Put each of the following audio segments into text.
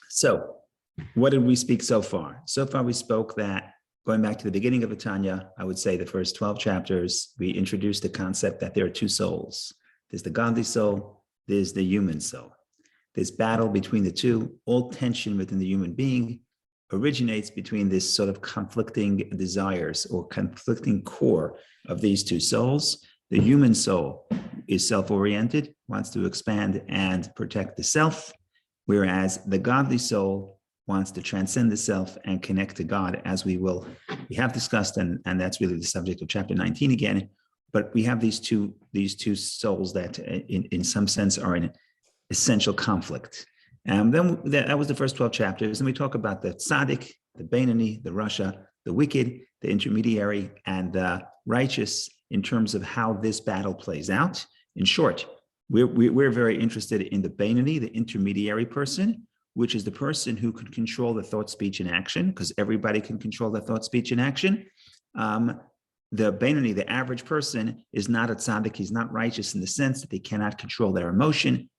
So what did we speak so far? So far we spoke that, going back to the beginning of Tanya, I would say the first 12 chapters, we introduced the concept that there are two souls. There's the godly soul, there's the human soul. This battle between the two, all tension within the human being originates between this sort of conflicting desires or conflicting core of these two souls. The human soul is self-oriented, wants to expand and protect the self, whereas the godly soul wants to transcend the self and connect to God, as we have discussed, and that's really the subject of chapter 19 again. But we have these two souls that in some sense are in essential conflict. And then that was the first 12 chapters. And we talk about the tzaddik, the Beinoni, the rasha, the wicked, the intermediary, and the righteous in terms of how this battle plays out. In short, we're very interested in the Beinoni, the intermediary person, which is the person who can control the thought, speech, and action, because everybody can control the thought, speech, and action. The Beinoni, the average person, is not a tzaddik. He's not righteous in the sense that they cannot control their emotion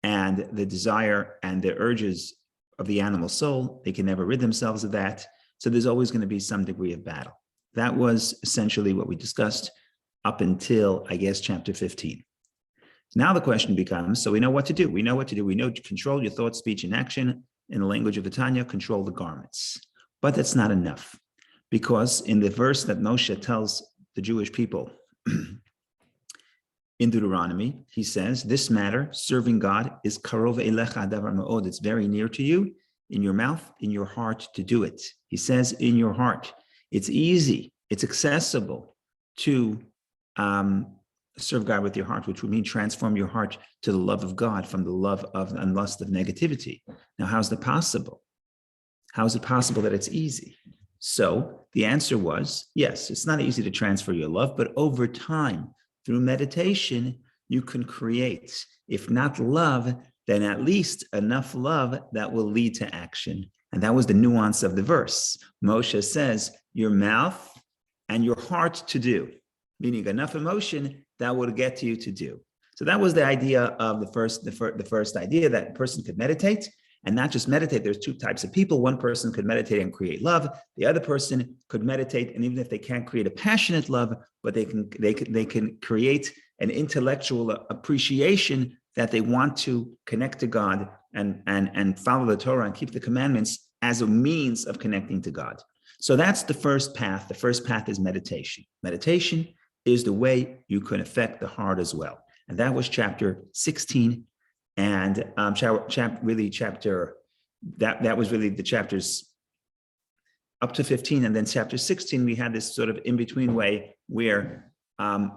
and the desire and the urges of the animal soul. They can never rid themselves of that. So there's always going to be some degree of battle. That was essentially what we discussed up until, I guess, chapter 15. Now the question becomes, so we know what to do. We know to control your thoughts, speech, and action. In the language of Tanya, control the garments. But that's not enough, because in the verse that Moshe tells the Jewish people in Deuteronomy, he says, this matter, serving God, is karov elecha davar ma'od. It's very near to you, in your mouth, in your heart to do it. He says, in your heart. It's easy, it's accessible to serve God with your heart, which would mean transform your heart to the love of God from the love of and lust of negativity. Now, how's that possible? How is it possible that it's easy? So the answer was, yes, it's not easy to transfer your love, but over time, through meditation, you can create, if not love, then at least enough love that will lead to action. And that was the nuance of the verse. Moshe says, your mouth and your heart to do, meaning enough emotion that will get you to do. So that was the idea of the first idea, that a person could meditate, and not just meditate. There's two types of people. One person could meditate and create love. The other person could meditate, and even if they can't create a passionate love, but they can create an intellectual appreciation that they want to connect to God and follow the Torah and keep the commandments as a means of connecting to God. So that's the first path. The first path is meditation. Meditation is the way you can affect the heart as well. And that was chapter 16. And that was really the chapters up to 15. And then chapter 16, we had this sort of in-between way where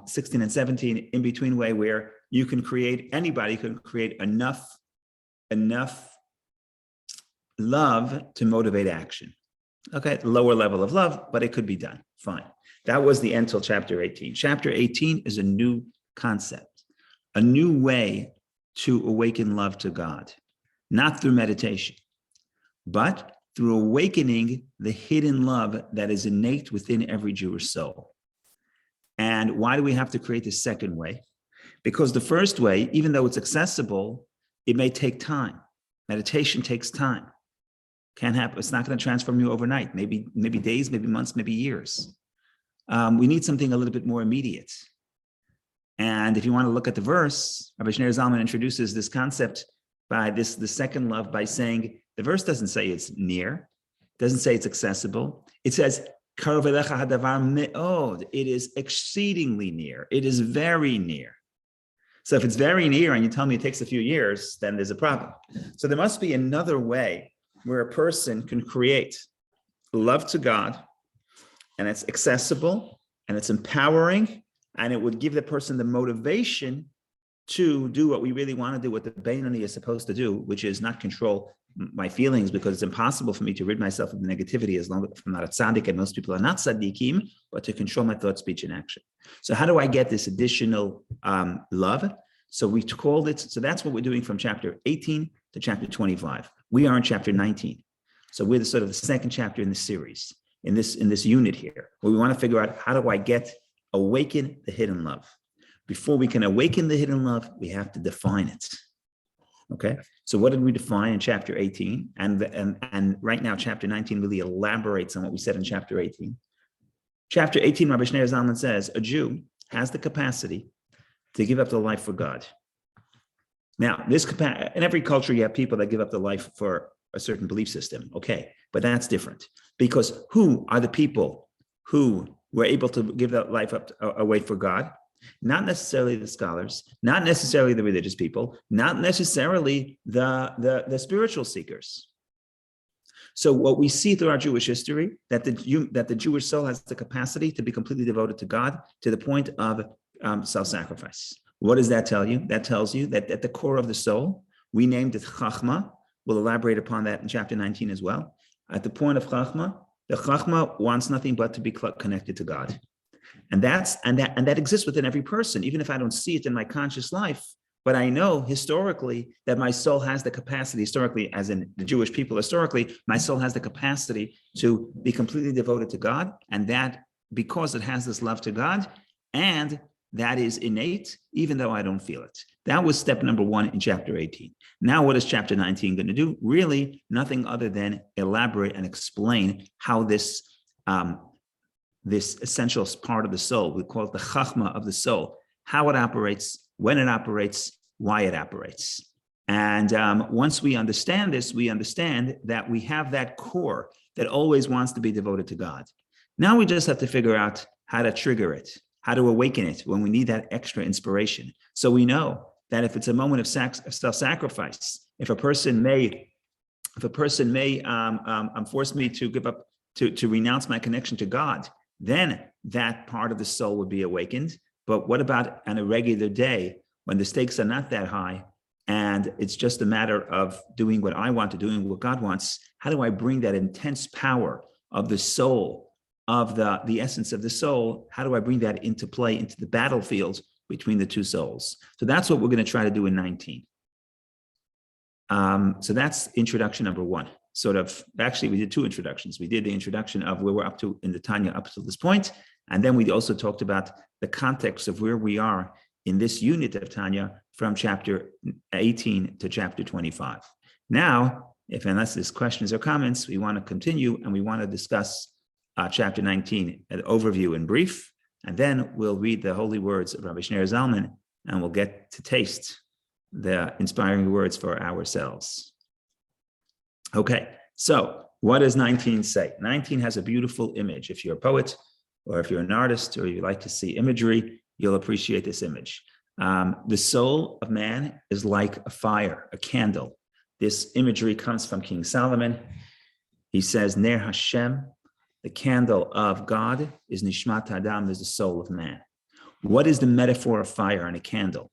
16 and 17, in-between way where you can create, anybody can create enough love to motivate action. Okay, lower level of love, but it could be done. Fine. That was the end till chapter 18. Chapter 18 is a new concept, a new way to awaken love to God, not through meditation, but through awakening the hidden love that is innate within every Jewish soul. And why do we have to create this second way? Because the first way, even though it's accessible, it may take time. Meditation takes time. Can't happen. It's not going to transform you overnight. Maybe days, maybe months, maybe years. We need something a little bit more immediate. And if you want to look at the verse, Rabbi Shneur Zalman introduces this concept by the second love by saying, the verse doesn't say it's near, doesn't say it's accessible. It says, karov elecha hadavar me'od. It is exceedingly near. It is very near. So if it's very near and you tell me it takes a few years, then there's a problem. So there must be another way where a person can create love to God, and it's accessible, and it's empowering, and it would give the person the motivation to do what we really want to do, what the Beinoni is supposed to do, which is not control my feelings, because it's impossible for me to rid myself of the negativity as long as I'm not a tzaddik, and most people are not tzaddikim, but to control my thought, speech, and action. So how do I get this additional love? So we called it, so that's what we're doing from chapter 18 to chapter 25. We are in chapter 19. So we're the sort of the second chapter in the series, in this unit here, where we want to figure out, how do I awaken the hidden love? Before we can awaken the hidden love, we have to define it. Okay, so what did we define in chapter 18? And right now, chapter 19 really elaborates on what we said in chapter 18. Chapter 18, Rabbi Shneur Zalman says, a Jew has the capacity to give up their life for God. Now, in every culture, you have people that give up their life for a certain belief system. Okay, but that's different, because who are the people who were able to give their life up away for God? Not necessarily the scholars, not necessarily the religious people, not necessarily the spiritual seekers. So what we see through our Jewish history, that the Jewish soul has the capacity to be completely devoted to God to the point of self-sacrifice. What does that tell you? That tells you that at the core of the soul, we named it Chachma. We'll elaborate upon that in chapter 19 as well. At the point of Chachma, the Chachma wants nothing but to be connected to God. And that exists within every person, even if I don't see it in my conscious life. But I know historically that my soul has the capacity, historically, as in the Jewish people, historically, my soul has the capacity to be completely devoted to God. And that because it has this love to God, and that is innate, even though I don't feel it. That was step number 1 in chapter 18. Now, what is chapter 19 going to do? Really, nothing other than elaborate and explain how this essential part of the soul, we call it the chachma of the soul, how it operates, when it operates, why it operates. And once we understand this, we understand that we have that core that always wants to be devoted to God. Now we just have to figure out how to trigger it, how to awaken it when we need that extra inspiration. So we know that if it's a moment of self-sacrifice, if a person may force me to give up, to renounce my connection to God, then that part of the soul would be awakened. But what about on a regular day when the stakes are not that high and it's just a matter of doing what I want to, doing what God wants? How do I bring that intense power of the soul, of the essence of the soul? How do I bring that into play, into the battlefield between the two souls? So that's what we're going to try to do in 19. So that's introduction number 1. Actually, we did 2 introductions. We did the introduction of where we're up to in the Tanya up to this point, and then we also talked about the context of where we are in this unit of Tanya from chapter 18 to chapter 25. Now, unless there's questions or comments, we want to continue and we want to discuss chapter 19, an overview in brief, and then we'll read the holy words of Rabbi Shneur Zalman, and we'll get to taste the inspiring words for ourselves. Okay, so what does 19 say? 19 has a beautiful image. If you're a poet, or if you're an artist, or you like to see imagery, you'll appreciate this image. The soul of man is like a fire, a candle. This imagery comes from King Solomon. He says, Ner Hashem, the candle of God, is Nishmat Adam, is the soul of man. What is the metaphor of fire and a candle?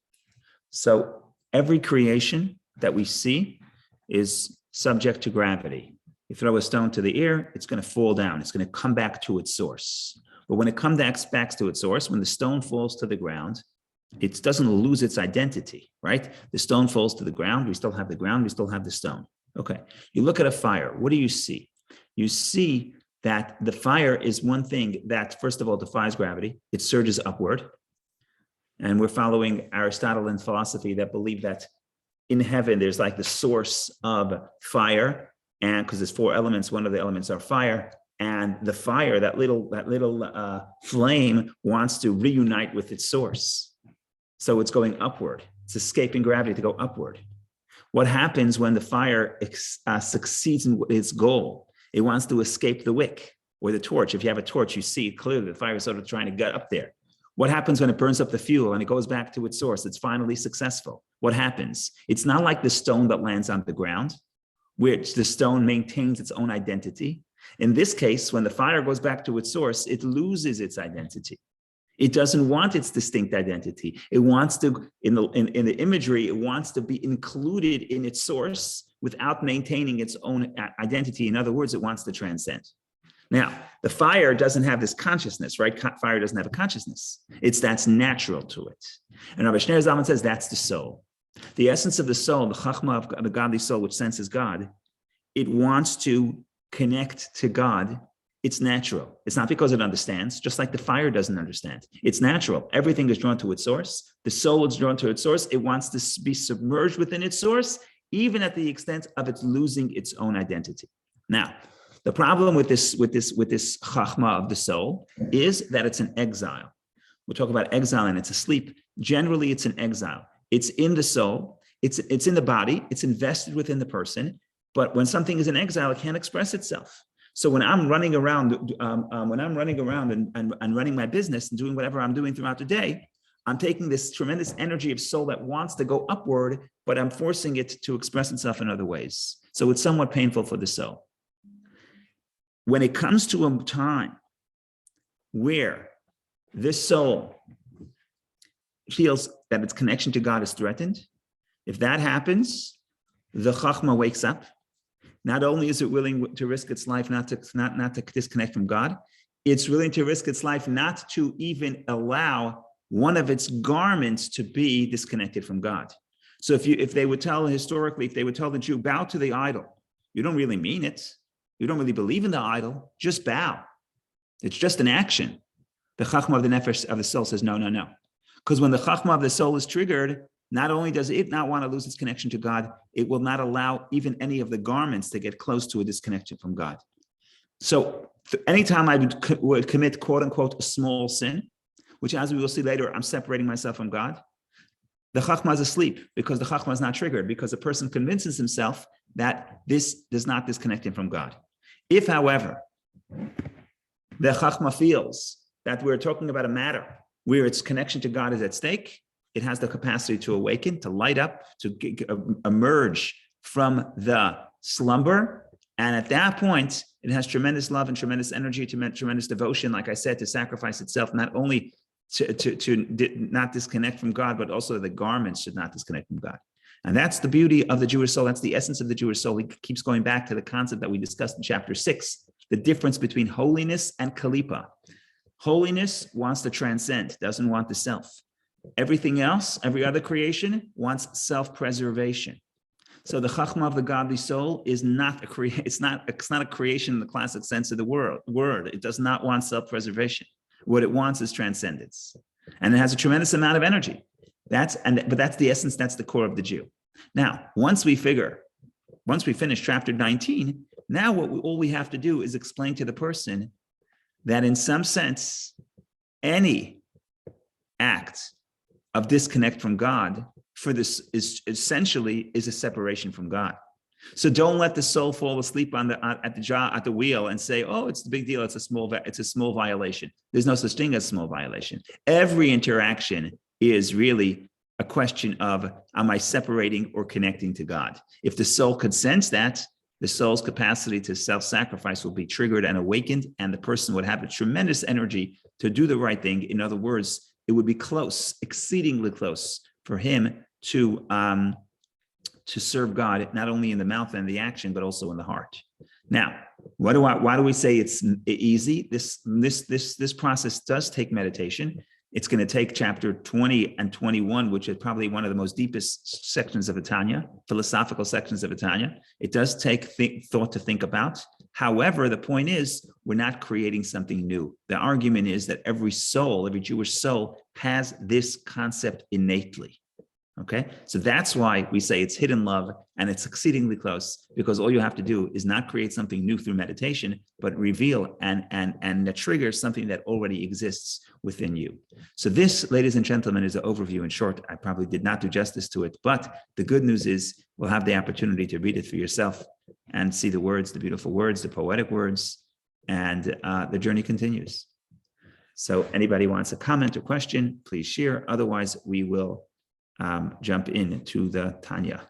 So every creation that we see is subject to gravity. You throw a stone to the air, it's going to fall down. It's going to come back to its source. But when it comes back to its source, when the stone falls to the ground, it doesn't lose its identity, right? The stone falls to the ground. We still have the ground. We still have the stone. Okay. You look at a fire. What do you see? You see that the fire is one thing that, first of all, defies gravity. It surges upward. And we're following Aristotelian philosophy that believe that in heaven, there's like the source of fire. And because there's 4 elements, one of the elements are fire. And the fire, that little flame wants to reunite with its source. So it's going upward. It's escaping gravity to go upward. What happens when the fire succeeds in its goal? It wants to escape the wick or the torch. If you have a torch, you see clearly the fire is sort of trying to get up there. What happens when it burns up the fuel and it goes back to its source? It's finally successful. What happens? It's not like the stone that lands on the ground, which the stone maintains its own identity. In this case, when the fire goes back to its source, it loses its identity. It doesn't want its distinct identity. It wants to, in the imagery, it wants to be included in its source without maintaining its own identity. In other words, it wants to transcend. Now, the fire doesn't have this consciousness, right? Fire doesn't have a consciousness. That's natural to it. And Rabbi Shneur Zalman says that's the soul. The essence of the soul, the chachma of the godly soul, which senses God, it wants to connect to God It's natural. It's not because it understands, just like the fire doesn't understand. It's natural. Everything is drawn to its source. The soul is drawn to its source. It wants to be submerged within its source, even at the extent of its losing its own identity. Now, the problem with this chachma of the soul is that it's an exile. We'll talk about exile and it's asleep. Generally, it's an exile. It's in the soul. It's in the body. It's invested within the person. But when something is in exile, it can't express itself. So when I'm running around, and running my business and doing whatever I'm doing throughout the day, I'm taking this tremendous energy of soul that wants to go upward, but I'm forcing it to express itself in other ways. So it's somewhat painful for the soul. When it comes to a time where this soul feels that its connection to God is threatened, if that happens, the chachma wakes up. Not only is it willing to risk its life not to disconnect from God, it's willing to risk its life not to even allow one of its garments to be disconnected from God. So if they would tell the Jew, bow to the idol, you don't really mean it. You don't really believe in the idol, just bow. It's just an action. The chachma of the nefesh of the soul says, no. Because when the chachma of the soul is triggered, not only does it not want to lose its connection to God, it will not allow even any of the garments to get close to a disconnection from God. So anytime I would commit, quote unquote, a small sin, which as we will see later, I'm separating myself from God, the chachma is asleep because the chachma is not triggered, because the person convinces himself that this does not disconnect him from God. If, however, the chachma feels that we're talking about a matter where its connection to God is at stake, it has the capacity to awaken, to light up, to emerge from the slumber. And at that point, it has tremendous love and tremendous energy, tremendous devotion, like I said, to sacrifice itself, not only to not disconnect from God, but also the garments should not disconnect from God. And that's the beauty of the Jewish soul. That's the essence of the Jewish soul. He keeps going back to the concept that we discussed in chapter 6, the difference between holiness and kalipa. Holiness wants to transcend, doesn't want the self. Everything else, every other creation, wants self-preservation. So the chachma of the godly soul is not it's not a creation in the classic sense of the word. It does not want self-preservation. What it wants is transcendence. And it has a tremendous amount of energy. But that's the essence, that's the core of the Jew. Now, once we finish chapter 19, now all we have to do is explain to the person that in some sense, any act of disconnect from God for this is essentially a separation from God. So don't let the soul fall asleep at the wheel and say, "Oh, it's the big deal. It's a small violation." There's no such thing as small violation. Every interaction is really a question of, am I separating or connecting to God? If the soul could sense that, the soul's capacity to self-sacrifice will be triggered and awakened, and the person would have a tremendous energy to do the right thing. In other words, it would be close, exceedingly close, for him to serve God, not only in the mouth and the action, but also in the heart. Now, why do we say it's easy? This process does take meditation. It's going to take chapter 20 and 21, which is probably one of the most deepest sections of Tanya, philosophical sections of Tanya. It does take thought to think about. However, the point is, we're not creating something new. The argument is that every Jewish soul has this concept innately. Okay, so that's why we say it's hidden love and it's exceedingly close, because all you have to do is not create something new through meditation, but reveal and trigger something that already exists within you. So this, ladies and gentlemen, is an overview. In short, I probably did not do justice to it, but the good news is we'll have the opportunity to read it for yourself and see the words, the beautiful words, the poetic words, and the journey continues. So anybody wants a comment or question, please share. Otherwise, we will jump into the Tanya.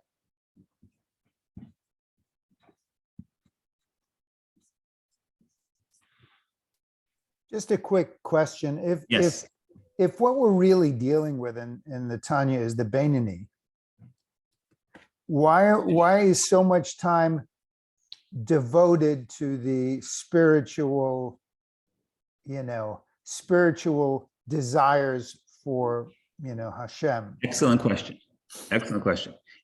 Just a quick question. Yes. If what we're really dealing with in the Tanya is the Beinoni, why is so much time devoted to the spiritual desires for Hashem? Excellent question.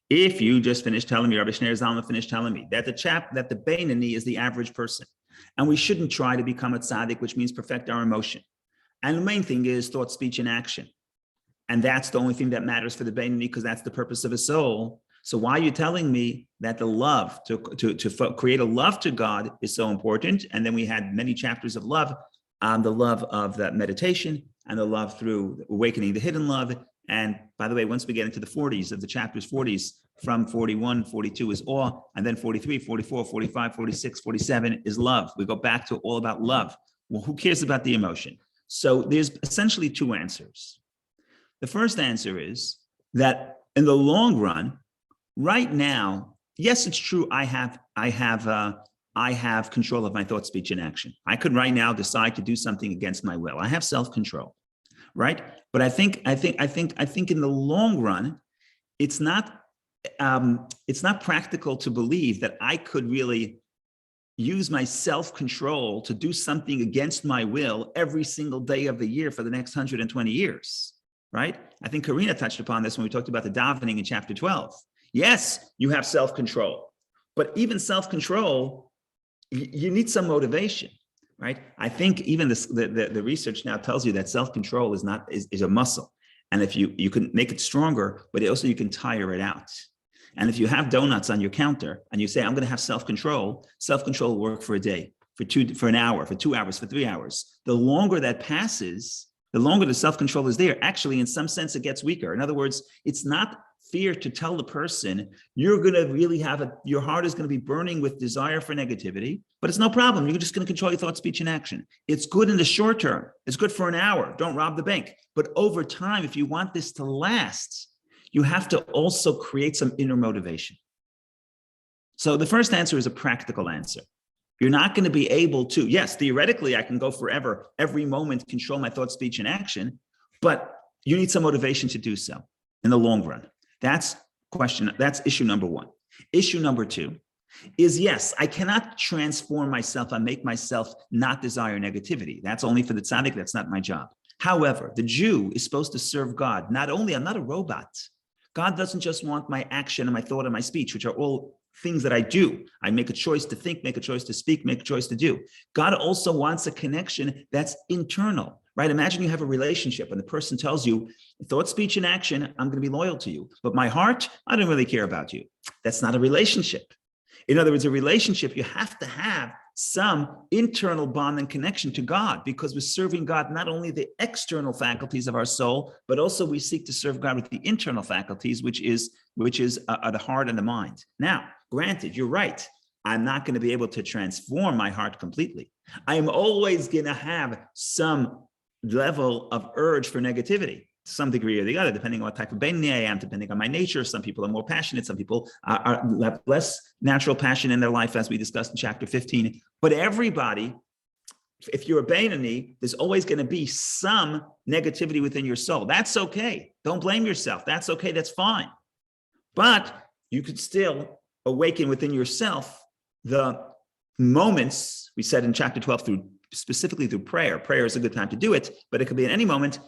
If you just finished telling me, Rabbi Schneur Zalman finished telling me that the Beinoni is the average person, And we shouldn't try to become a tzaddik, which means perfect our emotion. And the main thing is thought, speech, and action. And that's the only thing that matters for the Beinoni, because that's the purpose of a soul. So why are you telling me that the love, to create a love to God is so important? And then we had many chapters of love, the love of that meditation and the love through awakening the hidden love. And by the way, once we get into the 40s of the chapters, 40s, from 41, 42 is awe, and then 43, 44, 45, 46, 47 is love. We go back to all about love. Well, who cares about the emotion? So there's essentially two answers. The first answer is that in the long run, right now, yes, it's true. I have control of my thought, speech, and action. I could right now decide to do something against my will. I have self-control, right? But I think in the long run, it's not practical to believe that I could really use my self-control to do something against my will every single day of the year for the next 120 years, right? I think Karina touched upon this when we talked about the davening in chapter 12. Yes, you have self-control, but even self-control, you need some motivation, right? I think even the research now tells you that self-control is a muscle. And if you can make it stronger, but also you can tire it out. And if you have donuts on your counter and you say, I'm going to have self-control will work for a day, for an hour, for 2 hours, for 3 hours. The longer that passes, the longer the self-control is there. Actually, in some sense, it gets weaker. In other words, it's not fear to tell the person you're going to really your heart is going to be burning with desire for negativity, but it's no problem. You're just going to control your thought, speech, and action. It's good in the short term. It's good for an hour. Don't rob the bank. But over time, if you want this to last, you have to also create some inner motivation. So the first answer is a practical answer. You're not going to be able to, yes, theoretically, I can go forever, every moment, control my thought, speech, and action, but you need some motivation to do so in the long run. That's issue number one. Issue number two is, yes, I cannot transform myself and make myself not desire negativity. That's only for the tzaddik. That's not my job. However, the Jew is supposed to serve God. I'm not a robot. God doesn't just want my action and my thought and my speech, which are all things that I do. I make a choice to think, make a choice to speak, make a choice to do. God also wants a connection that's internal, right? Imagine you have a relationship and the person tells you, thought, speech, and action, I'm going to be loyal to you. But my heart, I don't really care about you. That's not a relationship. In other words, a relationship, you have to have some internal bond and connection to God, because we're serving God not only the external faculties of our soul, but also we seek to serve God with the internal faculties, which is the heart and the mind. Now, granted, you're right. I'm not going to be able to transform my heart completely. I am always going to have some level of urge for negativity, to some degree or the other, depending on what type of Beinoni I am, depending on my nature. Some people are more passionate. Some people have less natural passion in their life, as we discussed in chapter 15. But everybody, if you're a Beinoni, there's always going to be some negativity within your soul. That's okay. Don't blame yourself. That's okay. That's fine. But you could still awaken within yourself the moments we said in chapter 12 specifically through prayer. Prayer is a good time to do it, but it could be at any moment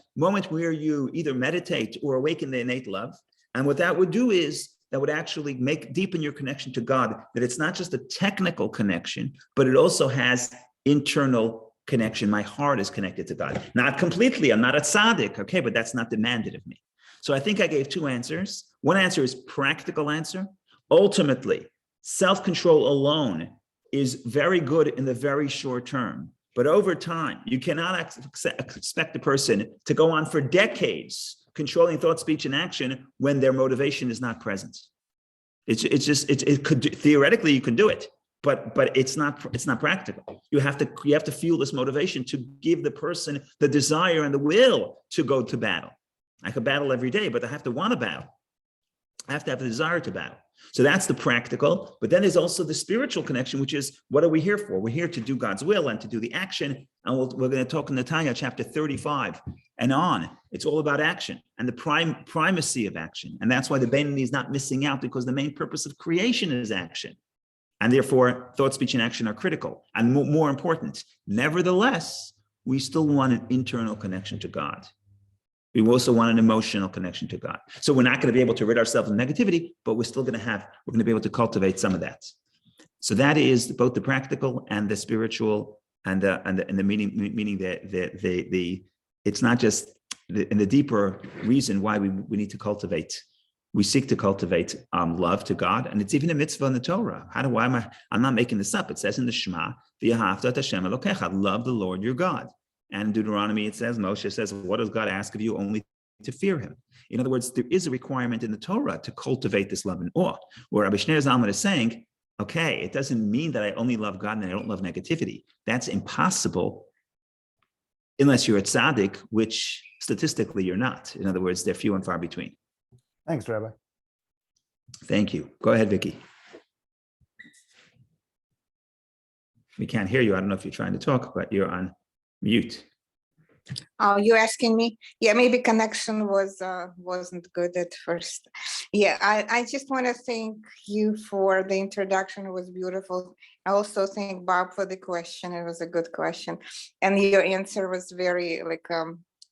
where you either meditate or awaken the innate love. And what that would do is that would actually deepen your connection to God, that it's not just a technical connection, but it also has internal connection. My heart is connected to God. Not completely. I'm not a tzaddik, okay, but that's not demanded of me. So I think I gave two answers. One answer is practical answer. Ultimately, self-control alone is very good in the very short term. But over time, you cannot expect a person to go on for decades controlling thought, speech, and action when their motivation is not present. It could theoretically you can do it, but it's not practical. You have to feel this motivation to give the person the desire and the will to go to battle. I could battle every day, but I have to want to battle. I have to have the desire to battle. So that's the practical, but then there's also the spiritual connection, which is, what are we here for? We're here to do God's will and to do the action. And we're going to talk in Tanya chapter 35 and on. It's all about action and the primacy of action. And that's why the Beinoni is not missing out, because the main purpose of creation is action. And therefore, thought, speech, and action are critical and more important. Nevertheless, we still want an internal connection to God. We also want an emotional connection to God. So we're not going to be able to rid ourselves of negativity, but we're going to be able to cultivate some of that. So that is both the practical and the spiritual and the meaning that the it's not just the deeper reason why we need to cultivate. We seek to cultivate love to God, and it's even a mitzvah in the Torah. I'm not making this up. It says in the Shema, "V'ahavta et Hashem Elokecha," love the Lord your God. And in Deuteronomy, it says, Moshe says, "What does God ask of you? Only to fear Him." In other words, there is a requirement in the Torah to cultivate this love and awe. Where Rabbi Shneur Zalman is saying, okay, it doesn't mean that I only love God and I don't love negativity. That's impossible unless you're a tzaddik, which statistically you're not. In other words, they're few and far between. Thanks, Rabbi. Thank you. Go ahead, Vicky. We can't hear you. I don't know if you're trying to talk, but you're on mute. Oh, you're asking me? Yeah, maybe connection wasn't good at first. Yeah, I just want to thank you for the introduction. It was beautiful. I also thank Bob for the question. It was a good question. And your answer was very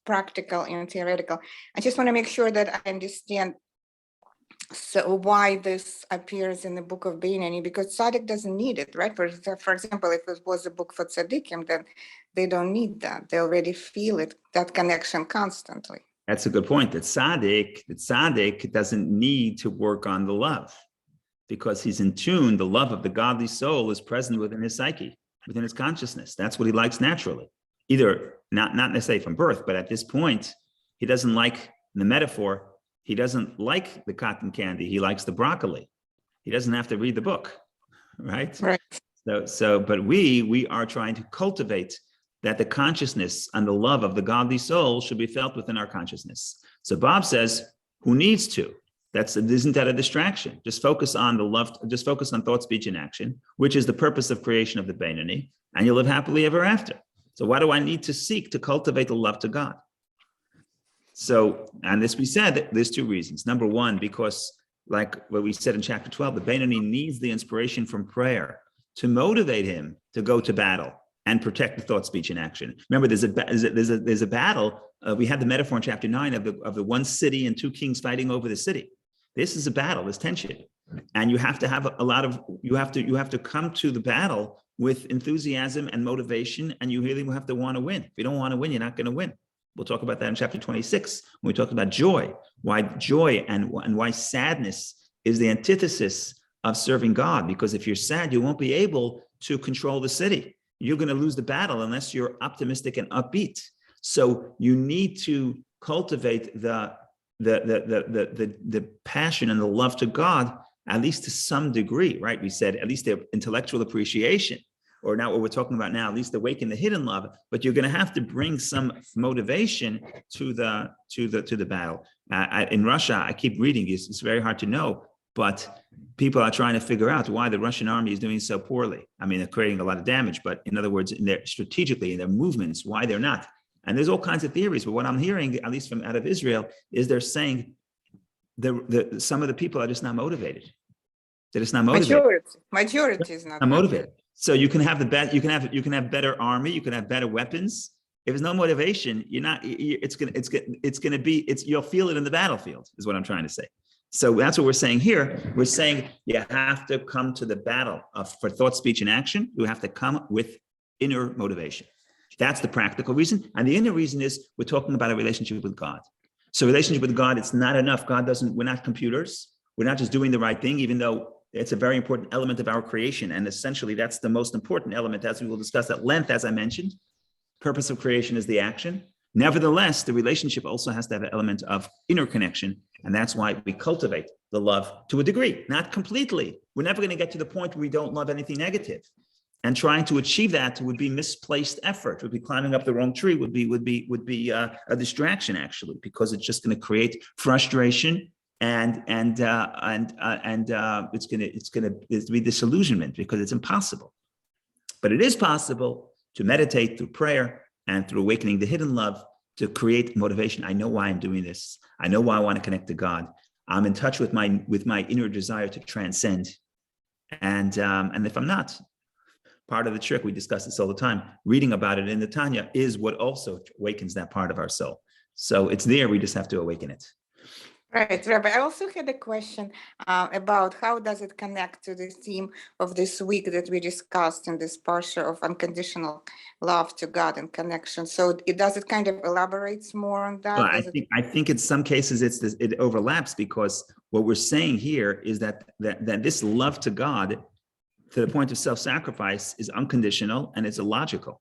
practical and theoretical. I just want to make sure that I understand why this appears in the book of Beinoni, because tzaddik doesn't need it, right? For example, if it was a book for tzaddikim, then they don't need that. They already feel it, that connection constantly. That's a good point. The tzaddik doesn't need to work on the love because he's in tune. The love of the godly soul is present within his psyche, within his consciousness. That's what he likes naturally. Either not necessarily from birth, but at this point, he doesn't like, in the metaphor, he doesn't like the cotton candy. He likes the broccoli. He doesn't have to read the book, right? Right. But we are trying to cultivate that the consciousness and the love of the godly soul should be felt within our consciousness. So Bob says, who needs to? Isn't that a distraction? Just focus on the love, just focus on thought, speech, and action, which is the purpose of creation of the Beinoni, and you'll live happily ever after. So why do I need to seek to cultivate the love to God? So, and this we said, there's two reasons. Number one, because like what we said in chapter 12, the Beinoni needs the inspiration from prayer to motivate him to go to battle and protect the thought, speech, and action. Remember, there's a battle. We had the metaphor in chapter 9 of the one city and two kings fighting over the city. This is a battle. There's tension, and you have to have you have to come to the battle with enthusiasm and motivation, and you really have to want to win. If you don't want to win, you're not going to win. We'll talk about that in chapter 26 when we talk about joy. Why joy and why sadness is the antithesis of serving God. Because if you're sad, you won't be able to control the city. You're going to lose the battle unless you're optimistic and upbeat. So you need to cultivate the passion and the love to God, at least to some degree, right? We said at least the intellectual appreciation, or now what we're talking about now, at least awaken the hidden love. But you're going to have to bring some motivation to the battle. In Russia, I keep reading. It's very hard to know, but people are trying to figure out why the Russian army is doing so poorly. I mean, they're creating a lot of damage, but in other words, strategically in their movements, why they're not. And there's all kinds of theories. But what I'm hearing, at least from out of Israel, is they're saying some of the people are just not motivated. They're just not motivated. Majority is not motivated. So you can have you can have better army, you can have better weapons. If there's no motivation, you'll feel it in the battlefield, is what I'm trying to say. So that's what we're saying here. We're saying you have to come to the battle for thought, speech, and action. You have to come with inner motivation. That's the practical reason. And the inner reason is we're talking about a relationship with God. So relationship with God, it's not enough. we're not computers. We're not just doing the right thing, even though it's a very important element of our creation. And essentially, that's the most important element, as we will discuss at length, as I mentioned. Purpose of creation is the action. Nevertheless, the relationship also has to have an element of inner connection. And that's why we cultivate the love to a degree, not completely. We're never going to get to the point where we don't love anything negative. And trying to achieve that would be misplaced effort, would be climbing up the wrong tree, would be a distraction, actually, because it's just going to create frustration and it's going to be disillusionment, because it's impossible. But it is possible to meditate through prayer and through awakening the hidden love to create motivation. I know why I'm doing this. I know why I want to connect to God. I'm in touch with my inner desire to transcend. And if I'm not, part of the trick, we discuss this all the time, reading about it in the Tanya is what also awakens that part of our soul. So it's there, we just have to awaken it. Right, Rabbi. I also had a question about how does it connect to the theme of this week that we discussed in this parsha of unconditional love to God and connection. So it kind of elaborates more on Well, that? I think in some cases it overlaps, because what we're saying here is that this love to God to the point of self-sacrifice is unconditional and it's illogical.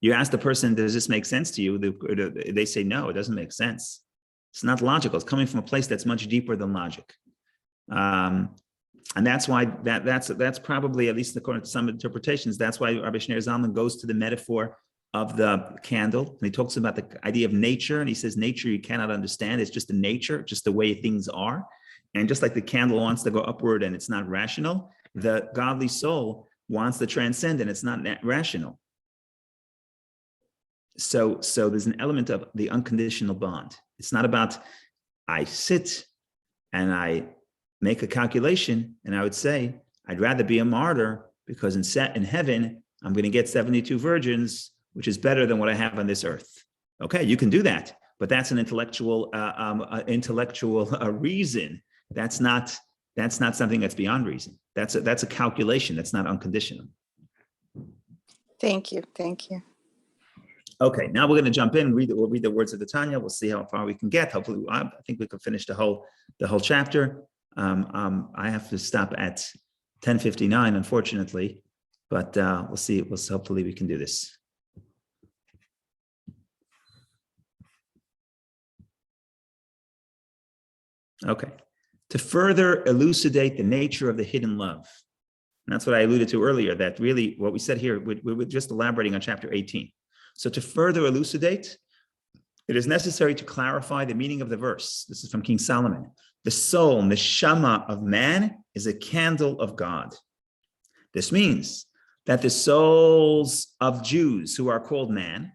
You ask the person, does this make sense to you? They say, no, it doesn't make sense. It's not logical. It's coming from a place that's much deeper than logic. And that's why that's probably, at least according to some interpretations, that's why Rabbi Shneur Zalman goes to the metaphor of the candle. And he talks about the idea of nature. And he says, nature you cannot understand. It's just the nature, just the way things are. And just like the candle wants to go upward and it's not rational, the godly soul wants to transcend and it's not rational. So there's an element of the unconditional bond. It's not about I sit and I make a calculation and I would say, I'd rather be a martyr because in heaven, I'm going to get 72 virgins, which is better than what I have on this earth. Okay, you can do that, but that's an intellectual reason. That's not something that's beyond reason. That's a calculation. That's not unconditional. Thank you. Okay, now we're going to jump in. We'll read the words of the Tanya. We'll see how far we can get. Hopefully, I think we can finish the whole chapter. I have to stop at 10:59, unfortunately, but we'll see. Hopefully, we can do this. Okay, to further elucidate the nature of the hidden love. And that's what I alluded to earlier. That really, what we said here, we're just elaborating on chapter 18. So to further elucidate, it is necessary to clarify the meaning of the verse. This is from King Solomon. The soul, neshama of man, is a candle of God. This means that the souls of Jews who are called man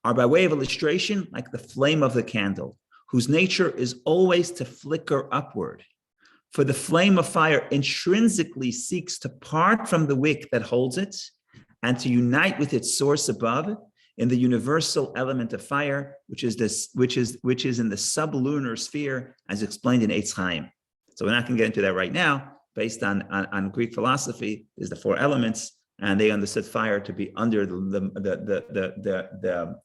are, by way of illustration, like the flame of the candle, whose nature is always to flicker upward. For the flame of fire intrinsically seeks to part from the wick that holds it and to unite with its source above, in the universal element of fire, which is in the sublunar sphere, as explained in Eitz Chaim. So we're not going to get into that right now. Based on Greek philosophy, there's the four elements, and they understood fire to be under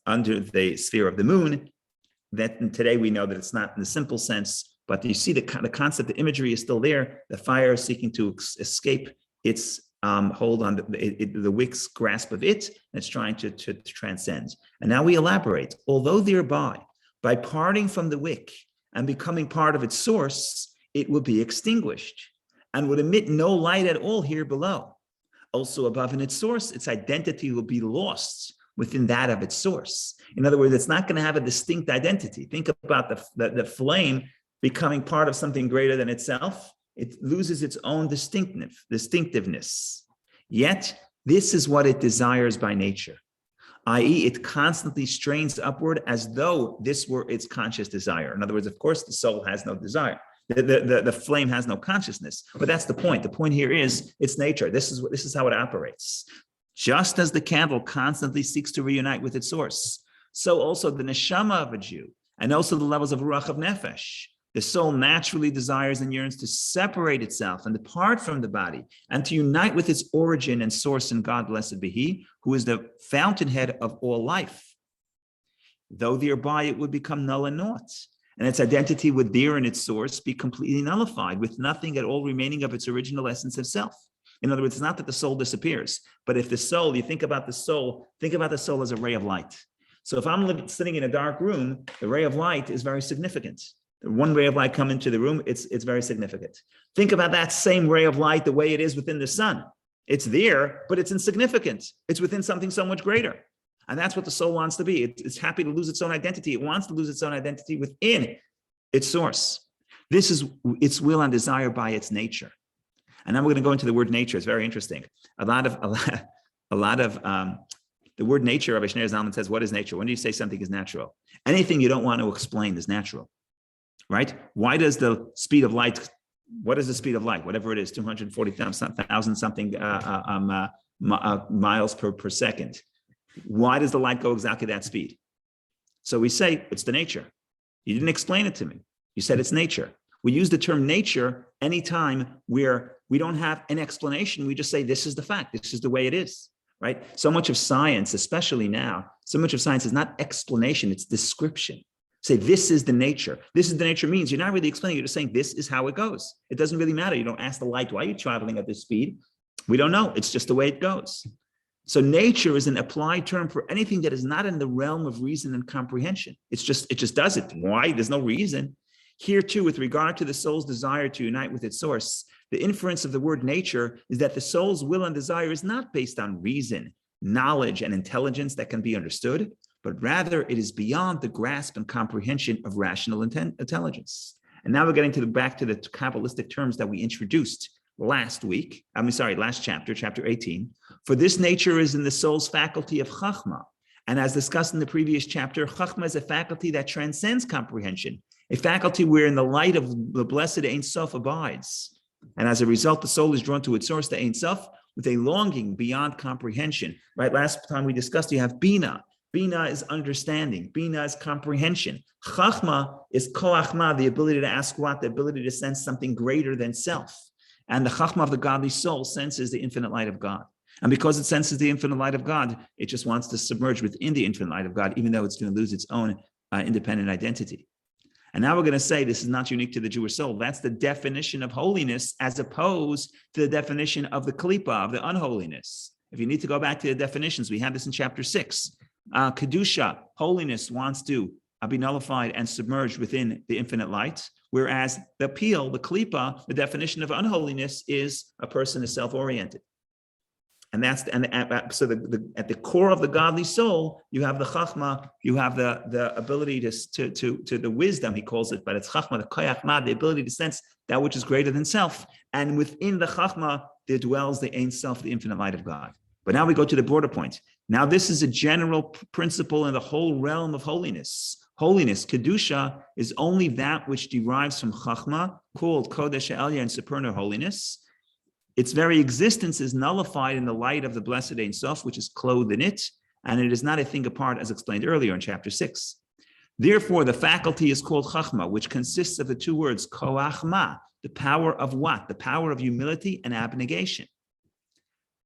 under the sphere of the moon. That today we know that it's not in the simple sense, but you see the concept, the imagery is still there. The fire is seeking to escape its hold on the wick's grasp of it, and it's trying to transcend. And now we elaborate. Although thereby, by parting from the wick and becoming part of its source, it will be extinguished and would emit no light at all here below. Also above in its source, its identity will be lost within that of its source. In other words, it's not going to have a distinct identity. Think about the flame becoming part of something greater than itself. It loses its own distinctiveness. Yet, this is what it desires by nature, i.e., it constantly strains upward as though this were its conscious desire. In other words, of course, the soul has no desire. The flame has no consciousness, but that's the point. The point here is its nature. This is how it operates. Just as the candle constantly seeks to reunite with its source, so also the neshama of a Jew, and also the levels of ruach of nefesh. The soul naturally desires and yearns to separate itself and depart from the body and to unite with its origin and source in God, blessed be He, who is the fountainhead of all life. Though thereby it would become null and naught, and its identity would there in its source be completely nullified, with nothing at all remaining of its original essence of self. In other words, it's not that the soul disappears, but if the soul, you think about the soul as a ray of light. So if I'm sitting in a dark room, the ray of light is very significant. One ray of light come into the room, it's very significant. Think about that same ray of light the way it is within the sun. It's there, but it's insignificant. It's within something so much greater. And that's what the soul wants to be. It's happy to lose its own identity. It wants to lose its own identity within its source. This is its will and desire by its nature. And now we're going to go into the word nature. It's very interesting. A lot of the word nature, Rabbi Shneur Zalman says, what is nature? When do you say something is natural? Anything you don't want to explain is natural. Right? Why does the speed of light, what is the speed of light? Whatever it is, 240,000 something miles per second. Why does the light go exactly that speed? So we say, it's the nature. You didn't explain it to me. You said it's nature. We use the term nature anytime where we don't have an explanation. We just say, this is the fact. This is the way it is, right? So much of science, especially now, so much of science is not explanation, it's description. Say, this is the nature. This is the nature means you're not really explaining, you're just saying, this is how it goes. It doesn't really matter. You don't ask the light, why are you traveling at this speed? We don't know. It's just the way it goes. So nature is an applied term for anything that is not in the realm of reason and comprehension. It just does it. Why? There's no reason. Here too, with regard to the soul's desire to unite with its source, the inference of the word nature is that the soul's will and desire is not based on reason, knowledge, and intelligence that can be understood, but rather it is beyond the grasp and comprehension of rational intelligence. And now we're getting back to the Kabbalistic terms that we introduced last chapter, chapter 18. For this nature is in the soul's faculty of Chachma. And as discussed in the previous chapter, Chachma is a faculty that transcends comprehension, a faculty where in the light of the blessed Ein Sof abides. And as a result, the soul is drawn to its source, the Ein Sof, with a longing beyond comprehension. Right? Last time we discussed, you have Bina. Bina is understanding. Bina is comprehension. Chachma is koachma, the ability to ask what? The ability to sense something greater than self. And the Chachma of the godly soul senses the infinite light of God. And because it senses the infinite light of God, it just wants to submerge within the infinite light of God, even though it's going to lose its own independent identity. And now we're going to say this is not unique to the Jewish soul. That's the definition of holiness as opposed to the definition of the klipa, of the unholiness. If you need to go back to the definitions, we have this in chapter 6. Kedusha, holiness, wants to be nullified and submerged within the infinite light, whereas the peel, the klipa, the definition of unholiness is a person is self-oriented. And that's at the core of the godly soul, you have the chachma, you have the ability to the wisdom, he calls it, but it's chachma, the koyachma, the ability to sense that which is greater than self. And within the chachma, there dwells the Ein Sof, the infinite light of God. But now we go to the border point. Now this is a general principle in the whole realm of holiness. Holiness, kedusha, is only that which derives from chachma, called kodesh elya and supernal holiness. Its very existence is nullified in the light of the blessed Ein Sof, which is clothed in it, and it is not a thing apart, as explained earlier in chapter 6. Therefore, the faculty is called chachma, which consists of the two words koachma, the power of what? The power of humility and abnegation.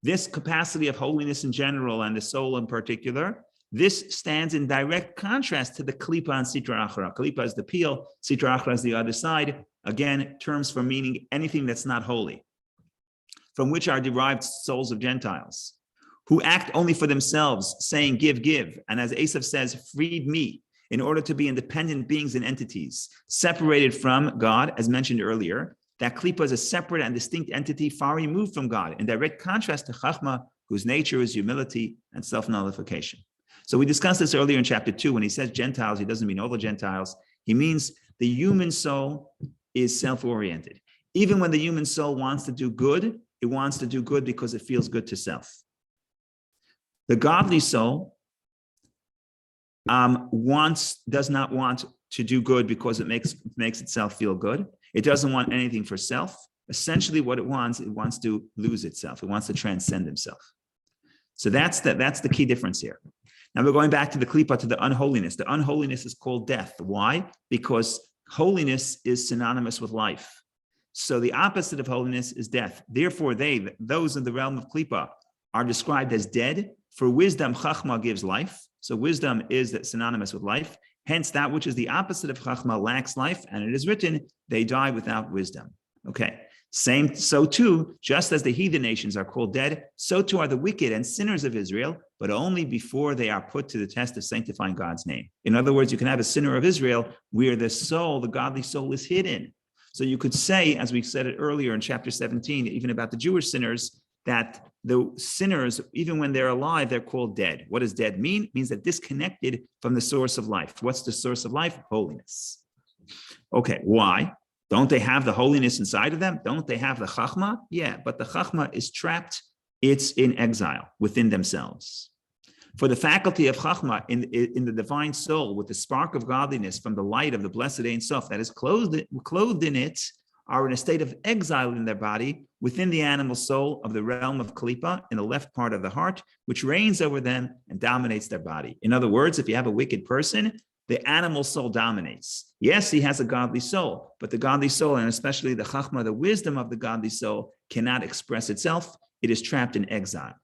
This capacity of holiness in general and the soul in particular, this stands in direct contrast to the klipa and sitra achra. Klipa is the peel, sitra achra is the other side. Again, terms for meaning anything that's not holy, from which are derived souls of Gentiles, who act only for themselves, saying, give, give. And as Asaph says, freed me, in order to be independent beings and entities, separated from God, as mentioned earlier. That klipa is a separate and distinct entity far removed from God, in direct contrast to chachma, whose nature is humility and self-nullification. So we discussed this earlier in chapter 2. When he says Gentiles, he doesn't mean all the Gentiles. He means the human soul is self-oriented. Even when the human soul wants to do good, it wants to do good because it feels good to self. The godly soul does not want to do good because it makes itself feel good. It doesn't want anything for self. Essentially what it wants to lose itself. It wants to transcend himself. So that's the key difference here. Now we're going back to the klipa, to the unholiness. The unholiness is called death. Why? Because holiness is synonymous with life. So the opposite of holiness is death. Therefore, those in the realm of klipa are described as dead. For wisdom, chachma gives life. So wisdom is synonymous with life. Hence, that which is the opposite of chachma lacks life, and it is written, they die without wisdom. Okay. So too, just as the heathen nations are called dead, so too are the wicked and sinners of Israel, but only before they are put to the test of sanctifying God's name. In other words, you can have a sinner of Israel where the soul, the godly soul, is hidden. So you could say, as we said it earlier in chapter 17, even about the Jewish sinners, that the sinners, even when they're alive, they're called dead. What does dead mean? It means they're disconnected from the source of life. What's the source of life? Holiness. Okay, why? Don't they have the holiness inside of them? Don't they have the chachma? Yeah, but the chachma is trapped. It's in exile within themselves. For the faculty of chachma in the divine soul, with the spark of godliness from the light of the blessed Ein Sof that is clothed in it, are in a state of exile in their body within the animal soul of the realm of klipa in the left part of the heart, which reigns over them and dominates their body. In other words, if you have a wicked person, the animal soul dominates. Yes, he has a godly soul, but the godly soul, and especially the chachma, the wisdom of the godly soul, cannot express itself. It is trapped in exile.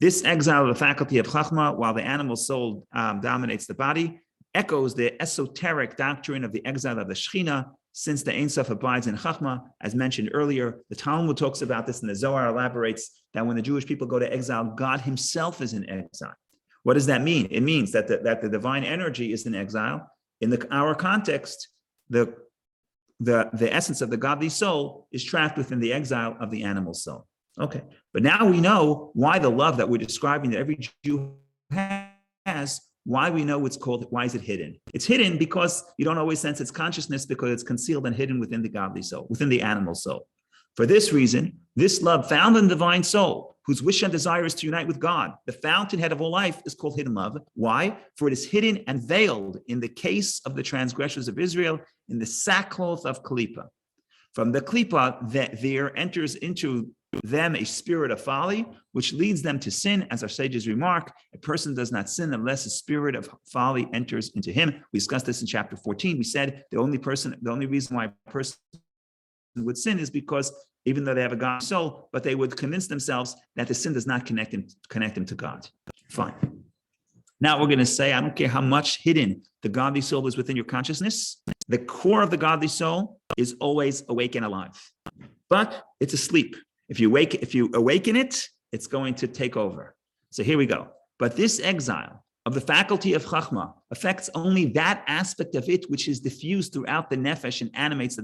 This exile of the faculty of chachma, while the animal soul dominates the body, echoes the esoteric doctrine of the exile of the Shekhinah, since the Ein Sof abides in chachma, as mentioned earlier. The Talmud talks about this, and the Zohar elaborates that when the Jewish people go to exile, God himself is in exile. What does that mean? It means that the divine energy is in exile. In our context, the essence of the godly soul is trapped within the exile of the animal soul. Okay, but now we know why the love that we're describing that every Jew has, why we know it's called, why is it hidden? It's hidden because you don't always sense its consciousness, because it's concealed and hidden within the godly soul, within the animal soul. For this reason, this love found in the divine soul, whose wish and desire is to unite with God, the fountainhead of all life, is called hidden love. Why? For it is hidden and veiled in the case of the transgressors of Israel, in the sackcloth of Klippa. From the Klippa, there enters into them a spirit of folly, which leads them to sin. As our sages remark, a person does not sin unless a spirit of folly enters into him. We discussed this in chapter 14. We said the only reason why a person would sin is because even though they have a godly soul, but they would convince themselves that the sin does not connect them to God. Fine. Now we're going to say, I don't care how much hidden the godly soul is within your consciousness, the core of the godly soul is always awake and alive, but it's asleep. If you awaken it, it's going to take over. So here we go. But this exile of the faculty of chachma affects only that aspect of it which is diffused throughout the nefesh and animates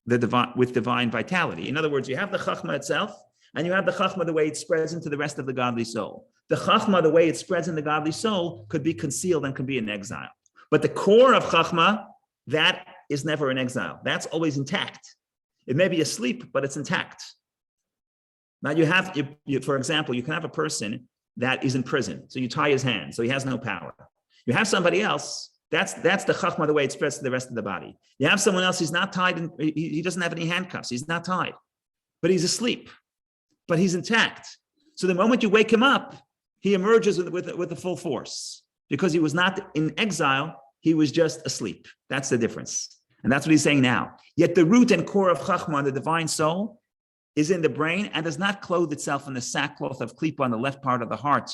with divine vitality. In other words, you have the chachma itself, and you have the chachma the way it spreads into the rest of the godly soul. The chachma, the way it spreads in the godly soul, could be concealed and could be in exile. But the core of chachma, that is never in exile. That's always intact. It may be asleep, but it's intact. Now you have, for example, you can have a person that is in prison. So you tie his hands, so he has no power. You have somebody else, that's the chachma, the way it spreads to the rest of the body. You have someone else, he's not tied, and he doesn't have any handcuffs, he's not tied, but he's asleep, but he's intact. So the moment you wake him up, he emerges with the full force. Because he was not in exile, he was just asleep. That's the difference. And that's what he's saying now. Yet the root and core of chachma, the divine soul, is in the brain and does not clothe itself in the sackcloth of klipa on the left part of the heart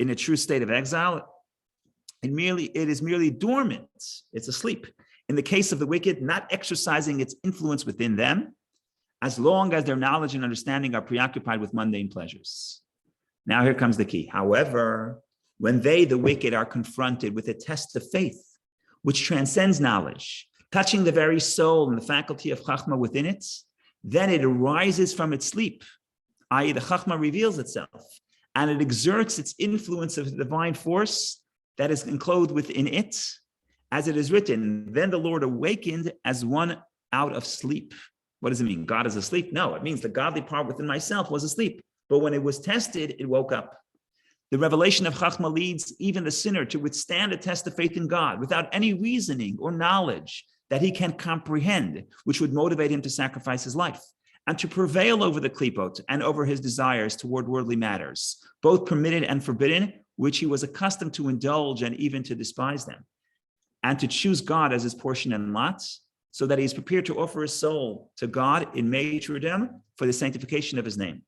in a true state of exile. It is merely dormant. It's asleep. In the case of the wicked, not exercising its influence within them, as long as their knowledge and understanding are preoccupied with mundane pleasures. Now here comes the key. However, when they, the wicked, are confronted with a test of faith, which transcends knowledge, touching the very soul and the faculty of chachma within it, then it arises from its sleep, i.e. the chachma reveals itself, and it exerts its influence of the divine force that is enclosed within it, as it is written, then the Lord awakened as one out of sleep. What does it mean? God is asleep? No, it means the godly part within myself was asleep, but when it was tested, it woke up. The revelation of chachma leads even the sinner to withstand a test of faith in God without any reasoning or knowledge that he can comprehend, which would motivate him to sacrifice his life, and to prevail over the klipot and over his desires toward worldly matters, both permitted and forbidden, which he was accustomed to indulge and even to despise them, and to choose God as his portion and lot, so that he is prepared to offer his soul to God in martyrdom for the sanctification of his name.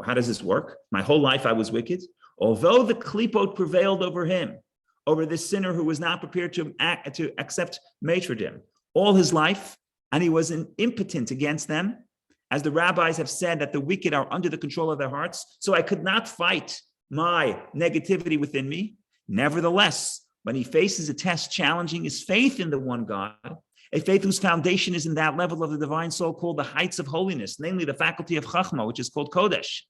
How does this work? My whole life I was wicked. Although the klipot prevailed over him, over this sinner who was not prepared to accept martyrdom all his life, and he was impotent against them, as the rabbis have said that the wicked are under the control of their hearts, so I could not fight my negativity within me. Nevertheless, when he faces a test challenging his faith in the one God, a faith whose foundation is in that level of the divine soul called the heights of holiness, namely the faculty of chachma, which is called kodesh,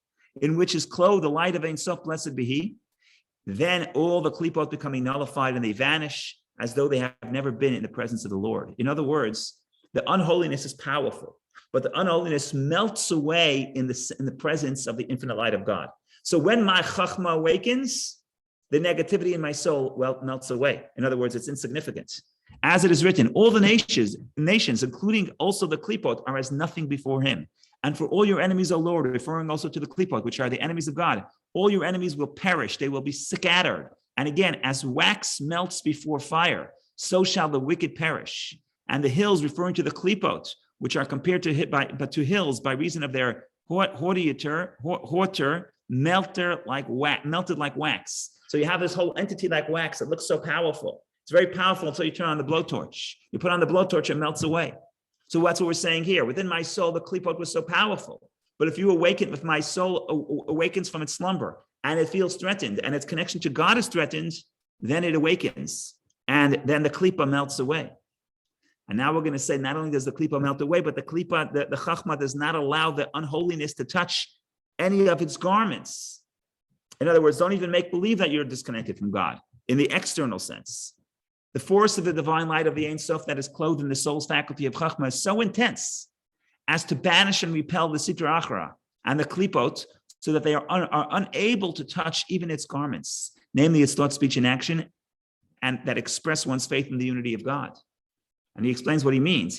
in which is clothed the light of Ein Sof, blessed be he, then all the klipot becoming nullified and they vanish as though they have never been in the presence of the Lord. In other words, the unholiness is powerful, but the unholiness melts away in the presence of the infinite light of God. So when my chachma awakens, the negativity in my soul melts away. In other words, it's insignificant. As it is written, all the nations, including also the klipot, are as nothing before him. And for all your enemies, O Lord, referring also to the klipot, which are the enemies of God, all your enemies will perish. They will be scattered And again, as wax melts before fire, so shall the wicked perish. And the hills, referring to the klipot, which are compared to hills by reason of their hauteur, melted like wax. So you have this whole entity like wax that looks so powerful. It's very powerful until you turn on the blowtorch. You put on the blowtorch, it melts away. So that's what we're saying here. Within my soul, the klipot was so powerful. But if you awaken, if my soul awakens from its slumber and it feels threatened and its connection to God is threatened, then it awakens and then the klipa melts away. And now we're going to say not only does the klipa melt away, but the klipa, the chachma does not allow the unholiness to touch any of its garments. In other words, don't even make believe that you're disconnected from God in the external sense. The force of the divine light of the Ein Sof that is clothed in the soul's faculty of chachma is so intense as to banish and repel the sitra achra and the klipot, so that they are unable to touch even its garments, namely its thought, speech, and action, and that express one's faith in the unity of God. And he explains what he means.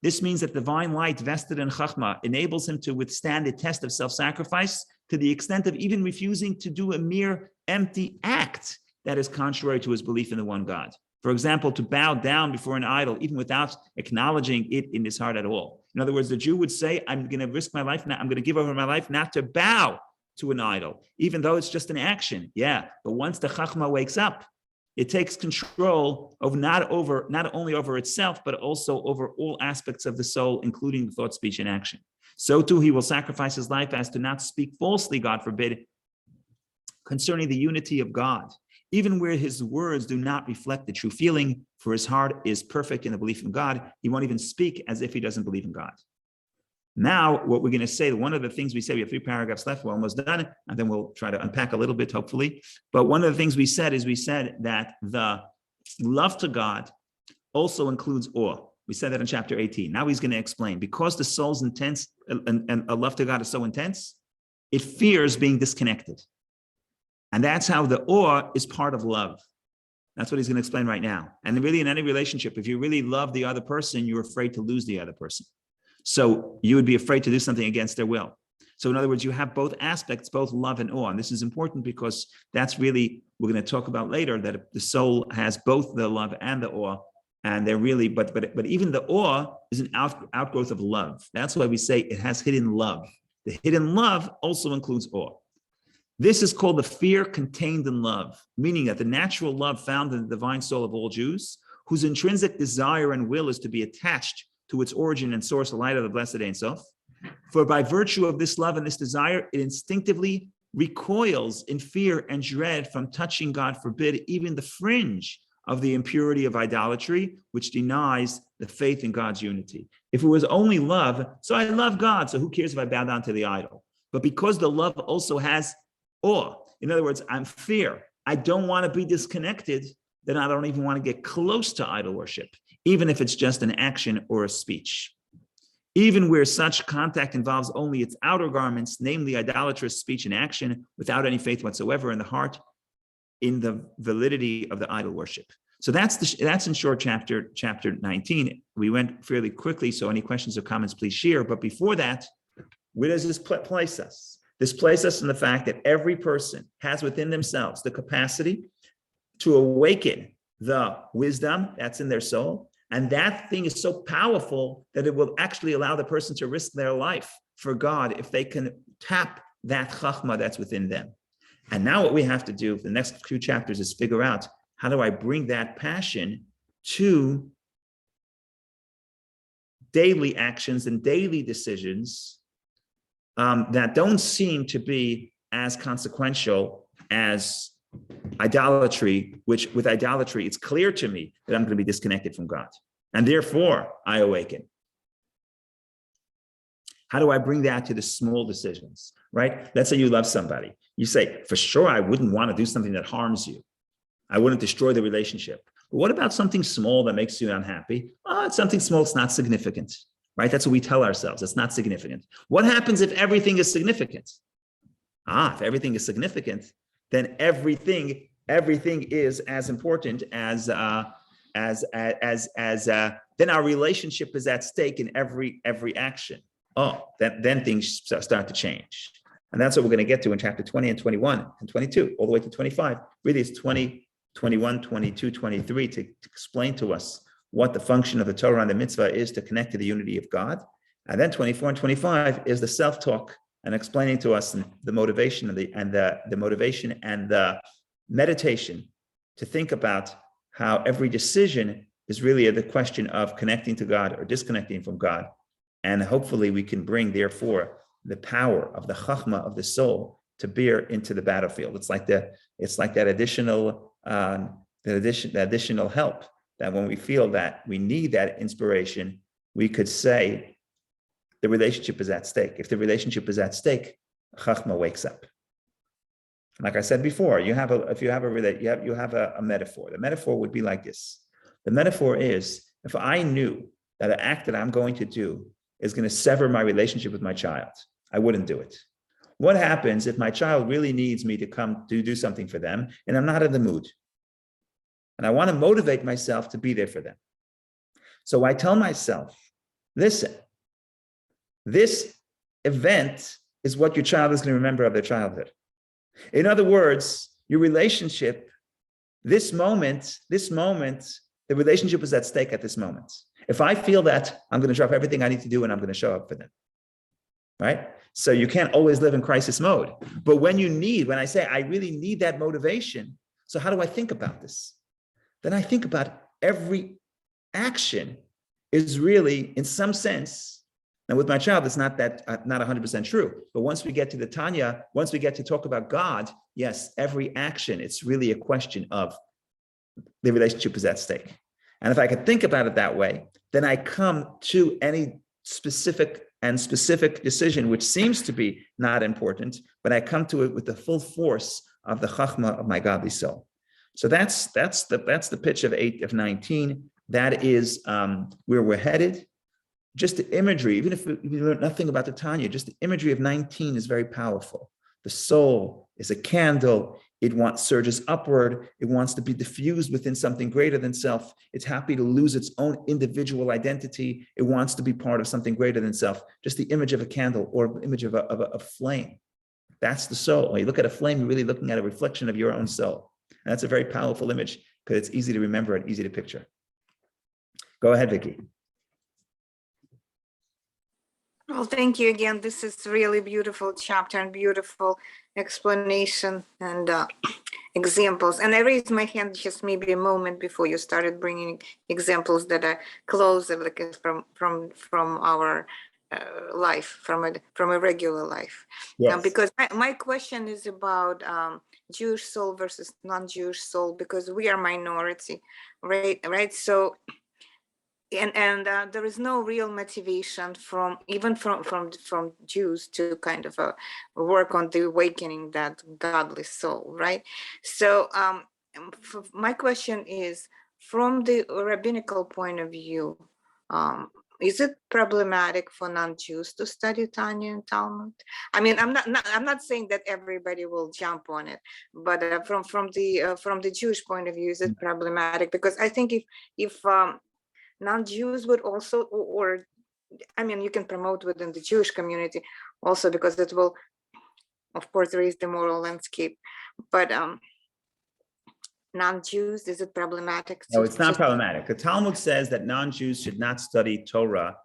This means that divine light vested in chachma enables him to withstand the test of self-sacrifice to the extent of even refusing to do a mere empty act that is contrary to his belief in the one God. For example, to bow down before an idol, even without acknowledging it in his heart at all. In other words, the Jew would say, I'm going to risk my life now, I'm going to give over my life not to bow to an idol, even though it's just an action. Yeah, but once the chachma wakes up, it takes control of not only over itself, but also over all aspects of the soul, including thought, speech, and action. So too, he will sacrifice his life as to not speak falsely, God forbid, concerning the unity of God, even where his words do not reflect the true feeling, for his heart is perfect in the belief in God. He won't even speak as if he doesn't believe in God. Now, what we're going to say, one of the things we say, we have 3 paragraphs left, we're almost done, and then we'll try to unpack a little bit, hopefully. But one of the things we said that the love to God also includes awe. We said that in chapter 18. Now he's going to explain, because the soul's intense and a love to God is so intense, it fears being disconnected. And that's how the awe is part of love. That's what he's going to explain right now. And really, in any relationship, if you really love the other person, you're afraid to lose the other person. So you would be afraid to do something against their will. So in other words, you have both aspects, both love and awe. And this is important because that's really, we're going to talk about later, that the soul has both the love and the awe. And they're really, but even the awe is an outgrowth of love. That's why we say it has hidden love. The hidden love also includes awe. This is called the fear contained in love, meaning that the natural love found in the divine soul of all Jews, whose intrinsic desire and will is to be attached to its origin and source, the light of the blessed Ein Sof. For by virtue of this love and this desire, it instinctively recoils in fear and dread from touching, God forbid, even the fringe of the impurity of idolatry, which denies the faith in God's unity. If it was only love, so I love God, so who cares if I bow down to the idol? But because the love also has awe, in other words, I'm fear, I don't want to be disconnected, then I don't even want to get close to idol worship, even if it's just an action or a speech. Even where such contact involves only its outer garments, namely idolatrous speech and action, without any faith whatsoever in the heart, in the validity of the idol worship. So that's in short chapter 19. We went fairly quickly, so any questions or comments, please share. But before that, where does this place us? This places us in the fact that every person has within themselves the capacity to awaken the wisdom that's in their soul. And that thing is so powerful that it will actually allow the person to risk their life for God if they can tap that chachma that's within them. And now what we have to do for the next few chapters is figure out, how do I bring that passion to daily actions and daily decisions that don't seem to be as consequential as idolatry, which with idolatry, it's clear to me that I'm going to be disconnected from God. And therefore, I awaken. How do I bring that to the small decisions, right? Let's say you love somebody. You say, for sure, I wouldn't want to do something that harms you. I wouldn't destroy the relationship. But what about something small that makes you unhappy? Oh, it's something small, it's not significant, right? That's what we tell ourselves. It's not significant. What happens if everything is significant? If everything is significant, then everything is as important as then our relationship is at stake in every action. Then things start to change. And that's what we're going to get to in chapter 20 and 21 and 22, all the way to 25. Really, it's 20, 21, 22, 23 to explain to us what the function of the Torah and the mitzvah is to connect to the unity of God. And then 24 and 25 is the self-talk and explaining to us the motivation and the motivation and the meditation to think about how every decision is really the question of connecting to God or disconnecting from God. And hopefully we can bring, therefore, the power of the chachma of the soul to bear into the battlefield. It's like that additional help that when we feel that we need that inspiration, we could say the relationship is at stake. If the relationship is at stake, chachma wakes up. Like I said before, you have a metaphor. The metaphor would be like this. The metaphor is, if I knew that an act that I'm going to do is going to sever my relationship with my child, I wouldn't do it. What happens if my child really needs me to come to do something for them and I'm not in the mood? And I want to motivate myself to be there for them. So I tell myself, listen, this event is what your child is going to remember of their childhood. In other words, your relationship, this moment, the relationship is at stake at this moment. If I feel that, I'm going to drop everything I need to do and I'm going to show up for them. Right? So you can't always live in crisis mode. But when I say I really need that motivation, so how do I think about this? Then I think about every action is really, in some sense, and with my child, it's not 100% true. But once we get to the Tanya, once we get to talk about God, yes, every action, it's really a question of the relationship is at stake. And if I could think about it that way, then I come to any specific decision, which seems to be not important, but I come to it with the full force of the chachma of my godly soul. So that's the pitch of 8 of 19. That is where we're headed. Just the imagery, even if we learn nothing about the Tanya, just the imagery of 19 is very powerful. The soul is a candle. It surges upward. It wants to be diffused within something greater than self. It's happy to lose its own individual identity. It wants to be part of something greater than self. Just the image of a candle or image of a flame. That's the soul. When you look at a flame, you're really looking at a reflection of your own soul. And that's a very powerful image because it's easy to remember and easy to picture. Go ahead, Vicky. Well, thank you again. This is really beautiful chapter and beautiful explanation and examples. And I raised my hand just maybe a moment before you started bringing examples that are closer, like from our life, from a regular life. Yes. Because my question is about Jewish soul versus non-Jewish soul, because we are minority, right? So. And there is no real motivation from Jews to kind of work on the awakening that godly soul, right? So my question is, from the rabbinical point of view, is it problematic for non-Jews to study Tanya and Talmud? I mean, I'm not saying that everybody will jump on it, but from the Jewish point of view, is it problematic? Because I think if non-Jews would also, or I mean, you can promote within the Jewish community also, because it will, of course, raise the moral landscape. But non-Jews, is it problematic? No, it's not problematic. The Talmud says that non-Jews should not study Torah.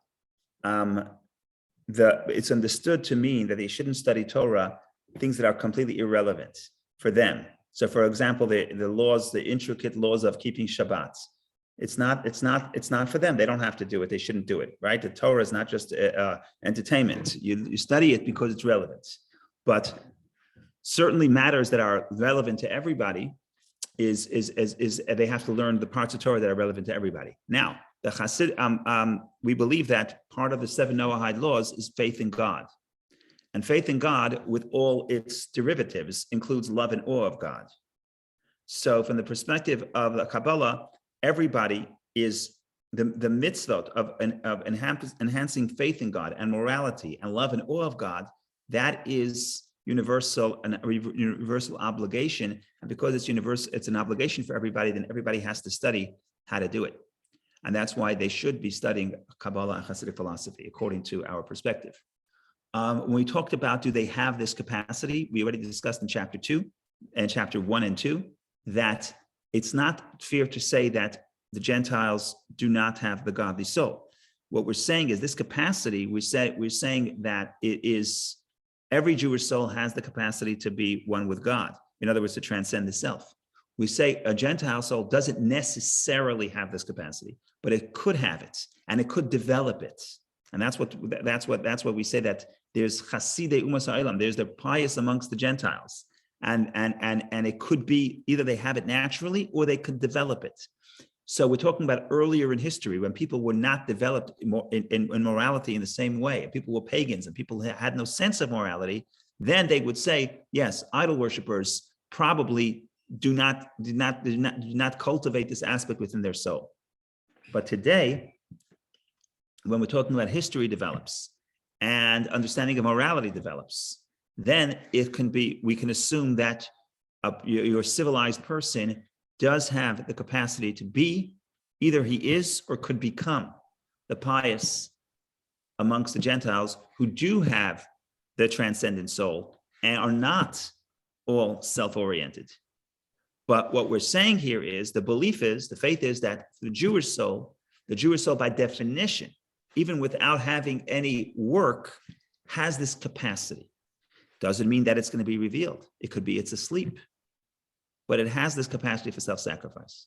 It's understood to mean that they shouldn't study Torah, things that are completely irrelevant for them. So, for example, the intricate laws of keeping Shabbat. It's not for them. They don't have to do it. They shouldn't do it, right? The Torah is not just entertainment. You study it because it's relevant. But certainly matters that are relevant to everybody is they have to learn the parts of Torah that are relevant to everybody. Now, the Chassid, we believe that part of the 7 Noahide laws is faith in God. And faith in God, with all its derivatives, includes love and awe of God. So from the perspective of the Kabbalah, everybody is the mitzvot of enhancing faith in God and morality and love and awe of God. That is universal, a universal obligation. And because it's universal, it's an obligation for everybody, then everybody has to study how to do it. And that's why they should be studying Kabbalah and Hasidic philosophy, according to our perspective. When we talked about, do they have this capacity? We already discussed in chapter 2 and chapter 1 and 2 that it's not fair to say that the Gentiles do not have the godly soul. What we're saying is this capacity, we're saying that it is every Jewish soul has the capacity to be one with God. In other words, to transcend the self. We say a Gentile soul doesn't necessarily have this capacity, but it could have it, and it could develop it. And that's what we say, that there's Hasidei Umas Ha'olam, there's the pious amongst the Gentiles, and it could be either they have it naturally or they could develop it. So we're talking about earlier in history when people were not developed in morality in the same way. People were pagans and people had no sense of morality. Then they would say, yes, idol worshipers probably do not cultivate this aspect within their soul. But today, when we're talking about history develops and understanding of morality develops, then we can assume that your civilized person does have the capacity to be, either he is or could become the pious amongst the Gentiles who do have the transcendent soul and are not all self-oriented. But what we're saying here is, the faith is that the Jewish soul by definition, even without having any work, has this capacity. Doesn't mean that it's going to be revealed. It could be it's asleep. But it has this capacity for self-sacrifice.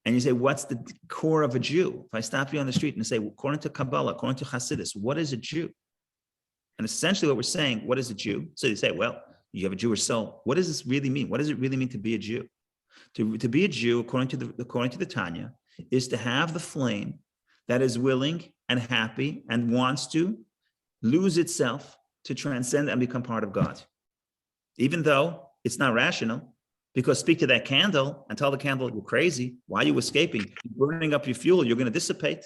And you say, what's the core of a Jew? If I stop you on the street and say, according to Kabbalah, according to Hasidus, what is a Jew? And essentially what we're saying, what is a Jew? So you say, well, you have a Jewish soul. What does this really mean? What does it really mean to be a Jew? To be a Jew, according to the Tanya, is to have the flame that is willing and happy and wants to lose itself to transcend and become part of God. Even though it's not rational, because speak to that candle and tell the candle, you're crazy. Why are you escaping? You're burning up your fuel. You're going to dissipate.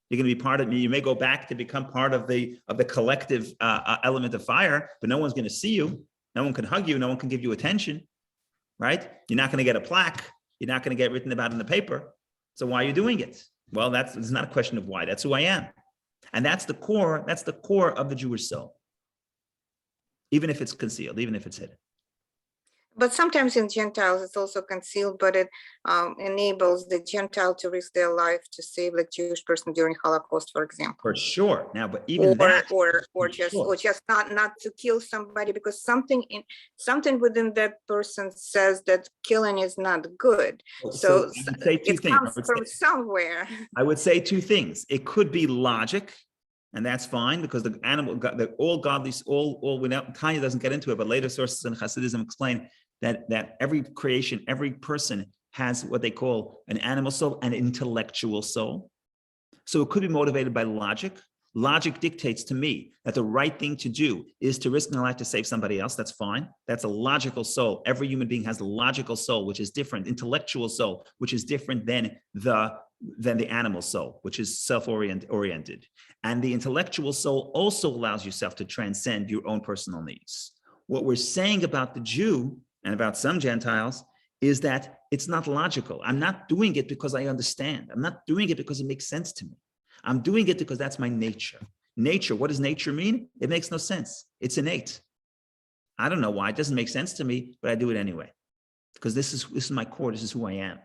You're going to be part of me. You may go back to become part of the collective element of fire, but no one's going to see you. No one can hug you. No one can give you attention, right? You're not going to get a plaque. You're not going to get written about in the paper. So why are you doing it? Well, it's not a question of why. That's who I am. And that's the core. That's the core of the Jewish soul. Even if it's concealed, even if it's hidden. But sometimes in Gentiles, it's also concealed, but it enables the Gentile to risk their life to save like Jewish person during Holocaust, for example. For sure. Now, but even that, or just not to kill somebody because something within that person says that killing is not good. So it comes from somewhere. I would say two things. It could be logic. And that's fine because the animal, Tanya doesn't get into it, but later sources in Hasidism explain that every creation, every person has what they call an animal soul, an intellectual soul. So it could be motivated by logic. Logic dictates to me that the right thing to do is to risk my life to save somebody else. That's fine. That's a logical soul. Every human being has a logical soul, which is different, intellectual soul, which is different than the animal soul, which is self-oriented. And the intellectual soul also allows yourself to transcend your own personal needs. What we're saying about the Jew and about some Gentiles is that it's not logical. I'm not doing it because I understand. I'm not doing it because it makes sense to me. I'm doing it because that's my nature. Nature, what does nature mean? It makes no sense. It's innate. I don't know why. It doesn't make sense to me, but I do it anyway. Because this is my core. This is who I am.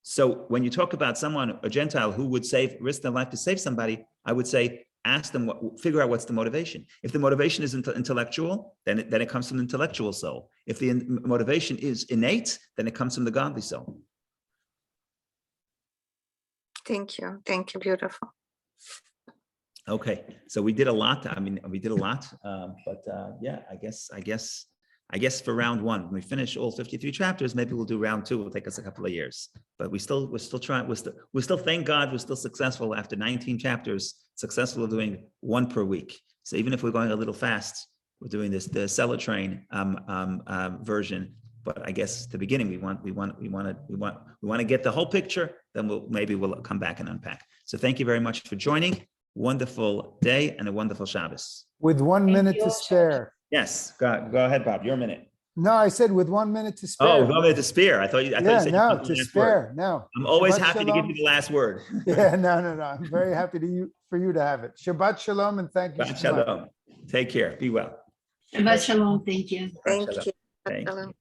So when you talk about someone, a Gentile who would risk their life to save somebody, I would say, ask them, figure out what's the motivation. If the motivation is intellectual, then it comes from the intellectual soul. If the motivation is innate, then it comes from the godly soul. Thank you. Thank you. Beautiful. Okay, so we did a lot. But yeah, I guess for round one, when we finish all 53 chapters, maybe we'll do round two. It'll take us a couple of years, but we're still thank God we're still successful after 19 chapters, successful of doing one per week. So even if we're going a little fast, we're doing the Cellar Train version. But I guess at the beginning we want to get the whole picture. Then we'll come back and unpack. So thank you very much for joining. Wonderful day and a wonderful Shabbos. With 1 minute to spare. Yes, go ahead, Bob. Your minute. No, I said with 1 minute to spare. Oh, 1 minute to spare. I thought you Yeah, said you no, wanted the to last word. spare, no. I'm always Shabbat happy to give shalom. you the last word. Yeah, no. I'm very happy for you to have it. Shabbat shalom and thank you Shabbat so much. shalom. Take care. Be well. Shabbat shalom. Thank you. Thank Shalom. you. Thank you. Shalom.